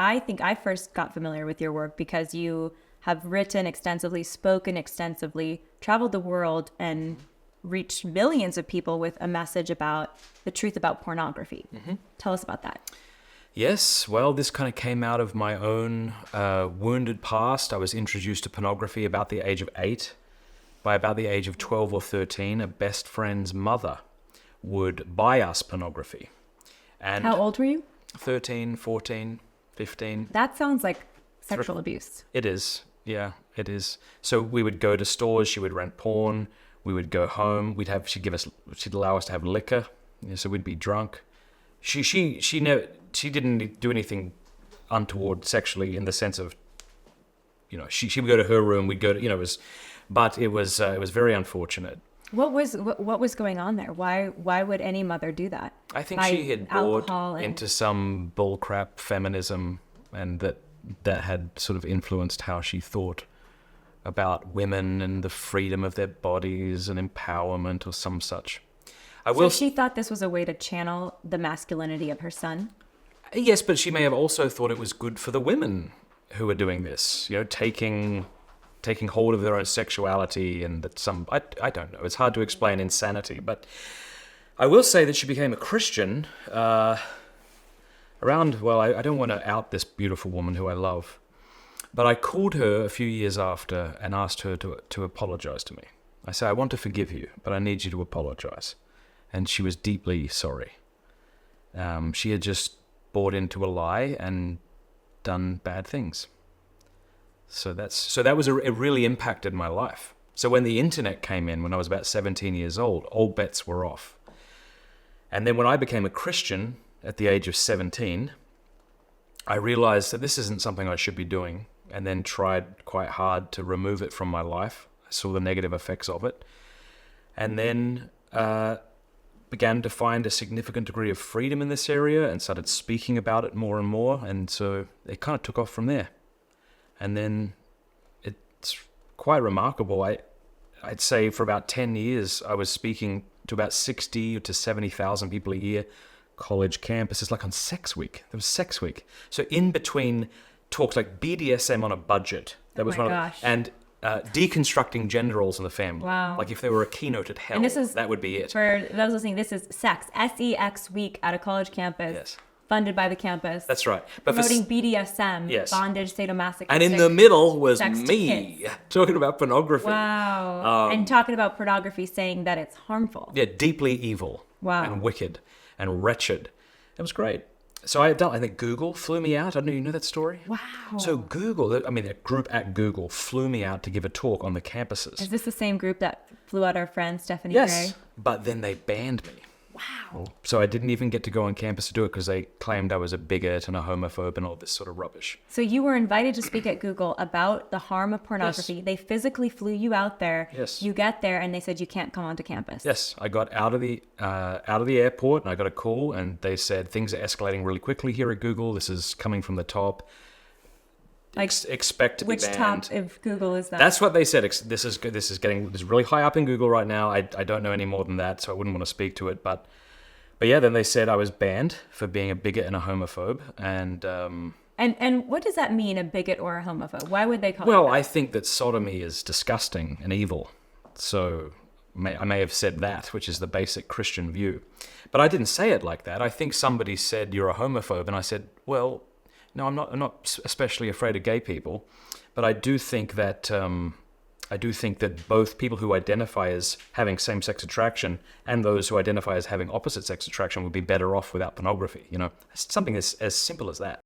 I think I first got familiar with your work because you have written extensively, spoken extensively, traveled the world, and reached millions of people with a message about the truth about pornography. Tell us about that. Yes, well, this kind of came out of my own wounded past. I was introduced to pornography about the age of 8. By about the age of 12 or 13, a best friend's mother would buy us pornography. And How old were you? 13, 14, 15. That sounds like sexual abuse. It is. Yeah, it is. So we would go to stores, she would rent porn, we would go home, she'd allow us to have liquor, so we'd be drunk. She didn't do anything untoward sexually in the sense of, she would go to her room, we'd go to, it was very unfortunate. What was going on there? Why would any mother do that? I think she had bought into some bullcrap feminism, and that had sort of influenced how she thought about women and the freedom of their bodies and empowerment or some such. So she thought this was a way to channel the masculinity of her son? Yes, but she may have also thought it was good for the women who were doing this, taking hold of their own sexuality, and that I don't know, it's hard to explain insanity, but I will say that she became a Christian I don't want to out this beautiful woman who I love, but I called her a few years after and asked her to apologize to me. I said, I want to forgive you, but I need you to apologize. And she was deeply sorry. She had just bought into a lie and done bad things. So that was it really impacted my life. So when the internet came in, when I was about 17 years old, all bets were off. And then when I became a Christian at the age of 17, I realized that this isn't something I should be doing, and then tried quite hard to remove it from my life. I saw the negative effects of it. And then began to find a significant degree of freedom in this area and started speaking about it more and more. And so it kind of took off from there. And then it's quite remarkable. I'd say for about 10 years, I was speaking to about 60 to 70,000 people a year, college campuses, like on Sex Week. There was Sex Week. So in between talks like BDSM on a budget. That was and deconstructing gender roles in the family. Wow. Like if there were a keynote at hell, that would be it. For those listening, this is Sex, S-E-X Week at a college campus. Yes. Funded by the campus. That's right. But promoting BDSM, yes. bondage, sadomasochistic. And in the middle was me talking about pornography. Wow. And talking about pornography, saying that it's harmful. Yeah, deeply evil. Wow. And wicked and wretched. It was great. So I think Google flew me out. I don't know, you know that story? Wow. So Google, the group at Google flew me out to give a talk on the campuses. Is this the same group that flew out our friend Stephanie Gray? Yes, but then they banned me. Wow. So I didn't even get to go on campus to do it because they claimed I was a bigot and a homophobe and all this sort of rubbish. So you were invited to speak at Google about the harm of pornography. Yes. They physically flew you out there. Yes. You get there and they said you can't come onto campus. Yes, I got out of the airport and I got a call and they said things are escalating really quickly here at Google. This is coming from the top. Expect to be banned. Which top of Google is that? That's what they said. This is really high up in Google right now. I don't know any more than that, so I wouldn't want to speak to it. But yeah, then they said I was banned for being a bigot and a homophobe. And what does that mean, a bigot or a homophobe? Why would they call it well, that? I think that sodomy is disgusting and evil. So I may have said that, which is the basic Christian view. But I didn't say it like that. I think somebody said you're a homophobe, and I said, well, no, I'm not especially afraid of gay people, but I do think that both people who identify as having same-sex attraction and those who identify as having opposite-sex attraction would be better off without pornography. It's something as simple as that.